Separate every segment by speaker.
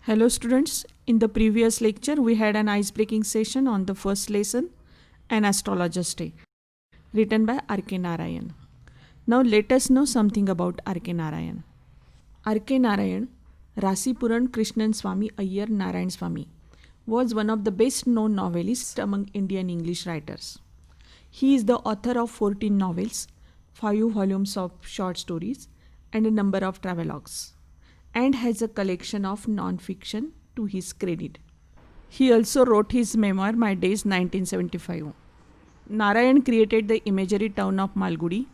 Speaker 1: Hello students, in the previous lecture we had an ice-breaking session on the first lesson, An Astrologer's Day, written by R.K. Narayan. Now let us know something about R.K. Narayan. R.K. Narayan, Rasipuran Krishnan Swami Ayyar Narayan Swami, was one of the best known novelists among Indian English writers. He is the author of 14 novels, 5 volumes of short stories, and a number of travelogues, and has a collection of non-fiction to his credit. He also wrote his memoir My Days 1975. Narayan created the imaginary town of Malgudi,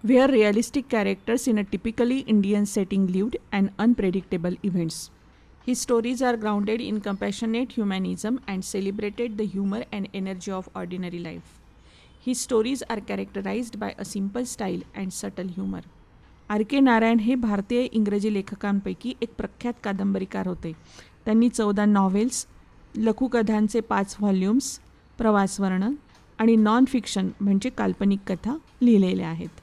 Speaker 1: where realistic characters in a typically Indian setting lived and unpredictable events. His stories are grounded in compassionate humanism and celebrated the humor and energy of ordinary life. His stories are characterized by a simple style and subtle humor. R.K. Narayan हे भारतीय इंग्रजी लेखकांपैकी एक प्रख्यात कादंबरीकार होते. त्यांनी 14 novels, लघुकथांचे 5 volumes, प्रवासवर्णन आणि नॉन फिक्शन म्हणजे काल्पनिक कथा लिहिलेल्या आहेत.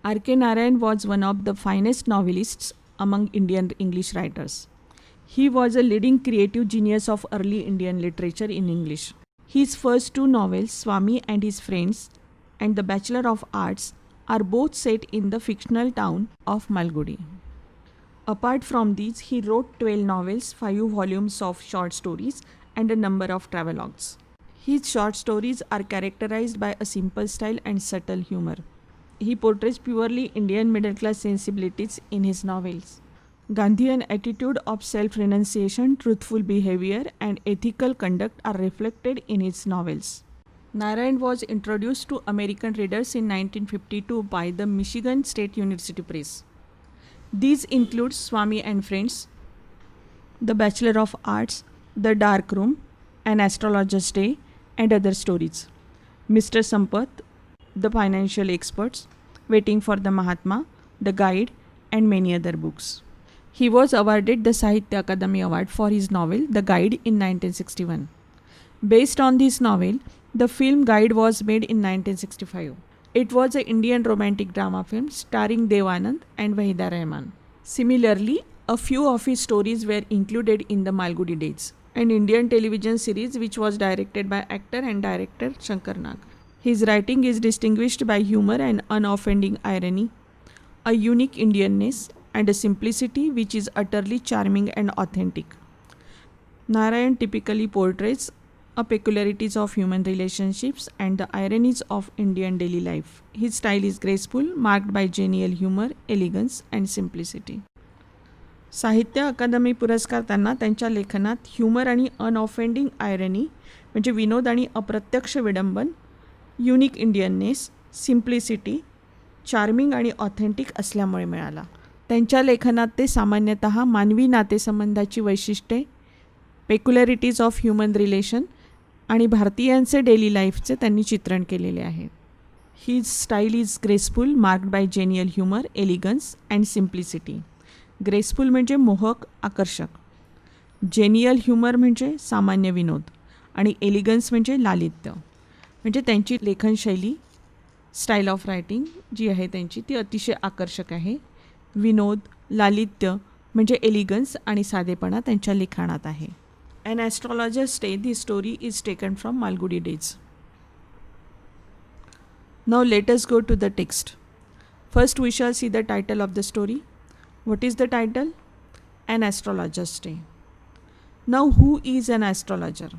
Speaker 1: R.K. Narayan was one of the finest novelists among Indian English writers. He was a leading creative genius of early Indian literature in English. His first 2 novels, Swami and His Friends and The Bachelor of Arts, are both set in the fictional town of Malgudi. Apart from these, he wrote 12 novels, 5 volumes of short stories, and a number of travelogues. His short stories are characterized by a simple style and subtle humor. He portrays purely Indian middle-class sensibilities in his novels. Gandhian attitude of self-renunciation, truthful behavior, and ethical conduct are reflected in his novels. Narayan was introduced to American readers in 1952 by the Michigan State University Press. These include Swami and Friends, The Bachelor of Arts, The Dark Room, An Astrologer's Day, and other stories. Mr. Sampath, The Financial Experts, Waiting for the Mahatma, The Guide, and many other books. He was awarded the Sahitya Akademi Award for his novel The Guide in 1961. Based on this novel, the film Guide was made in 1965. It was an Indian romantic drama film starring Dev Anand and Wahida Rehman. Similarly, a few of his stories were included in the Malgudi Days, an Indian television series which was directed by actor and director Shankar Nag. His writing is distinguished by humor and unoffending irony, a unique Indianness, and a simplicity which is utterly charming and authentic. Narayan typically portrays the peculiarities of human relationships and the ironies of Indian daily life. His style is graceful, marked by genial humor, elegance, and simplicity. साहित्य अकादमी पुरस्कार त्यांना त्यांच्या लेखनात humour आणि अनऑफेंडिंग आयरनी म्हणजे विनोद आणि अप्रत्यक्ष विडंबन, युनिक इंडियननेस, सिम्प्लिसिटी, चार्मिंग आणि ऑथेंटिक असल्यामुळे मिळाला. त्यांच्या लेखनात ते सामान्यतः मानवी नातेसंबंधाची वैशिष्ट्ये, पेक्युलॅरिटीज ऑफ ह्युमन रिलेशन आणि भारतीयांचे डेली लाईफचे त्यांनी चित्रण केलेले आहे. His style is graceful, marked by genial humour, elegance and simplicity. Graceful म्हणजे मोहक, आकर्षक. जेनियल ह्युमर म्हणजे सामान्य विनोद आणि एलिगन्स म्हणजे लालित्य. म्हणजे त्यांची लेखनशैली, स्टाईल ऑफ रायटिंग जी आहे त्यांची ती अतिशय आकर्षक आहे. विनोद, लालित्य म्हणजे एलिगन्स आणि साधेपणा त्यांच्या लिखाणात आहे. An Astrologer's Day, the story is taken from Malgudi Days. Now let us go to the text. First we shall see the title of the story. What is the title? An Astrologer's Day. Now who is an astrologer?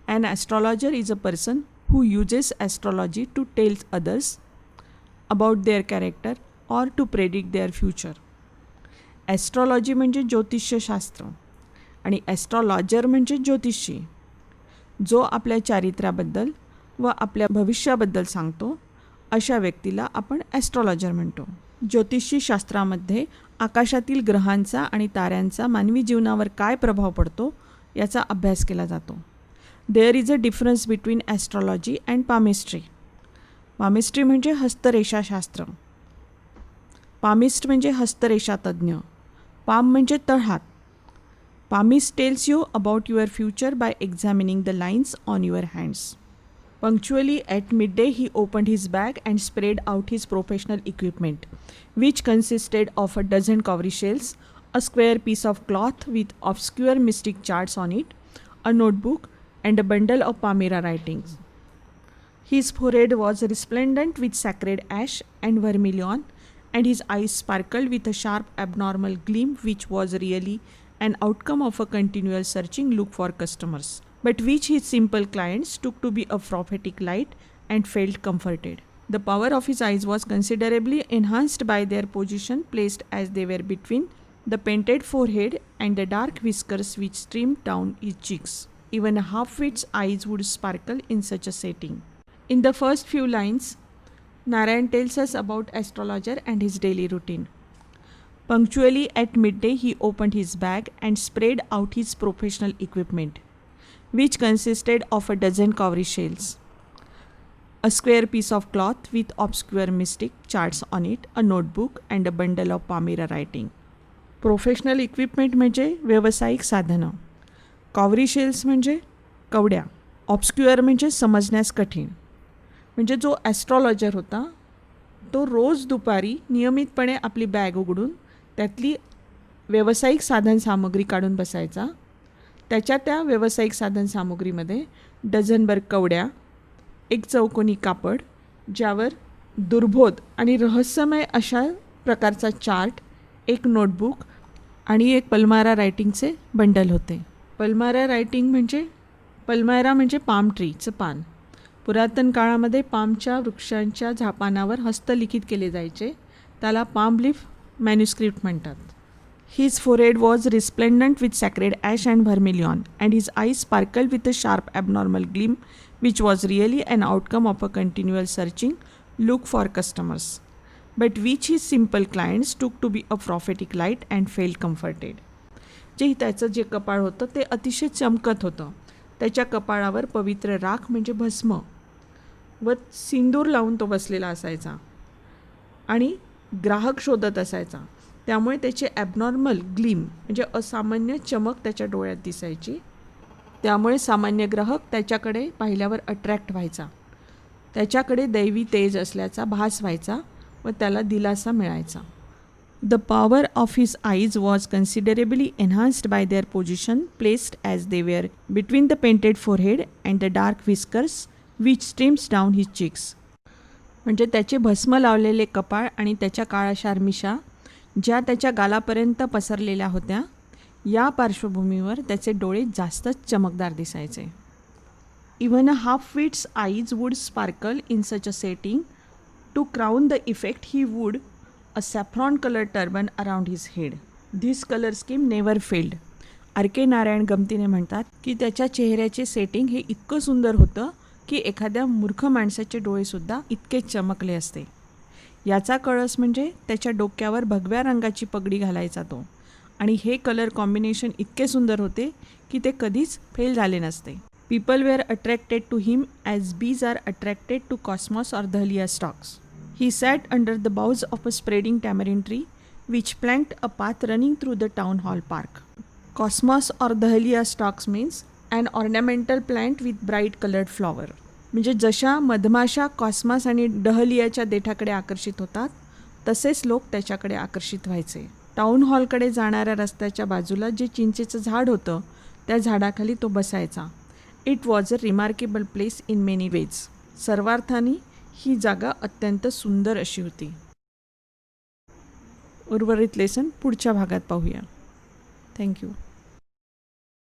Speaker 1: An astrologer is a person who uses astrology to tell others about their character or to predict their future. Astrology म्हणजे ज्योतिष्यशास्त्र आणि astrologer म्हणजे ज्योतिषी, जो आपल्या चारित्र्याबद्दल व आपल्या भविष्याबद्दल सांगतो अशा व्यक्तीला आपण ॲस्ट्रॉलॉजर म्हणतो. ज्योतिषी शास्त्रामध्ये आकाशातील ग्रहांचा आणि ताऱ्यांचा मानवी जीवनावर काय प्रभाव पडतो याचा अभ्यास केला जातो. There is a difference between astrology and palmistry. Palmistry म्हणजे हस्तरेषाशास्त्र. पामिस्ट म्हणजे हस्तरेषा तज्ज्ञ. पाम म्हणजे तळहात. Palmist tells you about your future by examining the lines on your hands. Punctually at midday, he opened his bag and spread out his professional equipment, which consisted of a dozen cowrie shells, a square piece of cloth with obscure mystic charts on it, a notebook, and a bundle of Palmyra writings. His forehead was resplendent with sacred ash and vermilion, and his eyes sparkled with a sharp abnormal gleam which was really an outcome of a continual searching look for customers, but which his simple clients took to be a prophetic light and felt comforted. The power of his eyes was considerably enhanced by their position placed as they were between the painted forehead and the dark whiskers which streamed down his cheeks. Even a half-wit's eyes would sparkle in such a setting. In the first few lines, Narayan tells us about astrologer and his daily routine. Punctually at midday, he opened his bag and spread out his professional equipment, which consisted of a dozen cowrie shells, a square piece of cloth with obscure mystic charts on it, a notebook, and a bundle of Palmyra writing. Professional equipment म्हणजे व्यावसायिक साधनं, कॉवरी shells म्हणजे कवड्या, ऑब्स्क्युअर म्हणजे समजण्यास कठीण. म्हणजे जो astrologer होता तो रोज दुपारी नियमितपणे आपली बॅग उघडून त्यातली व्यावसायिक साधनसामुग्री काढून बसायचा. त्याच्या त्या व्यावसायिक साधनसामुग्रीमध्ये डझनभर कवड्या, एक चौकोनी कापड ज्यावर दुर्बोध आणि रहस्यमय अशा प्रकारचा चार्ट, एक नोटबुक आणि एक पल्मायरा रायटिंगचे बंडल होते. पल्मायरा रायटिंग म्हणजे पल्मायरा म्हणजे पाम ट्रीचं पान. पुरातन काळामध्ये पामच्या वृक्षांच्या झापानावर हस्तलिखित केले जायचे, त्याला पाम लीफ मॅन्युस्क्रिप्ट म्हणतात. His forehead was resplendent with sacred ash and vermilion, and his eyes sparkled with a sharp abnormal gleam which was really an outcome of a continual searching look for customers, but which his simple clients took to be a prophetic light and felt comforted. जे त्याचं जे कपाळ होतं ते अतिशय चमकत होतं. त्याच्या कपाळावर पवित्र राख म्हणजे भस्म व सिंदूर लावून तो बसलेला असायचा आणि ग्राहक शोधत असायचा. त्यामुळे त्याचे ॲबनॉर्मल ग्लीम म्हणजे असामान्य चमक त्याच्या डोळ्यात दिसायची. त्यामुळे सामान्य ग्राहक त्याच्याकडे पाहिल्यावर अट्रॅक्ट व्हायचा. त्याच्याकडे दैवी तेज असल्याचा भास व्हायचा व त्याला दिलासा मिळायचा. The power of his eyes was considerably enhanced by their position placed as they were between the painted forehead and the dark whiskers which streams down his cheeks. म्हणजे त्याचे भस्म लावलेले कपाळ आणि त्याच्या काळाशार मिशा ज्या त्याच्या गालापर्यंत पसरलेल्या होत्या, या पार्श्वभूमीवर त्याचे डोळे जास्तच चमकदार दिसायचे. Even a half-wit's eyes would sparkle in such a setting. To crown the effect, he would a saffron-colored turban around his head. This color scheme never failed. R K. Narayan गमतीने म्हणतात की त्याच्या चेहऱ्याचे सेटिंग हे इतकं सुंदर होतं की एखाद्या मूर्ख माणसाचे डोळेसुद्धा इतके चमकले असते. याचा कळस म्हणजे त्याच्या डोक्यावर भगव्या रंगाची पगडी घालायचा तो, आणि हे कलर कॉम्बिनेशन इतके सुंदर होते की ते कधीच फेल झाले नसते. People were attracted to him as bees are attracted to cosmos or dahlia stalks. He sat under the boughs of a spreading tamarind tree which flanked a path running through the town hall park. Cosmos or Dahlia stalks means an ornamental plant with bright colored flower. म्हणजे जशा मधमाशा Cosmos आणि डहलियाच्या देठाकडे आकर्षित होतात तसेच लोक त्याच्याकडे आकर्षित व्हायचे. टाऊन हॉलकडे जाणाऱ्या रस्त्याच्या बाजूला जे चिंचेचं झाड होतं त्या झाडाखाली तो बसायचा. It was a remarkable place in many ways. सर्वार्थाने ही जागा अत्यंत सुंदर अशी होती. उर्वरित लेसन पुढच्या भागात पाहूया. थँक्यू.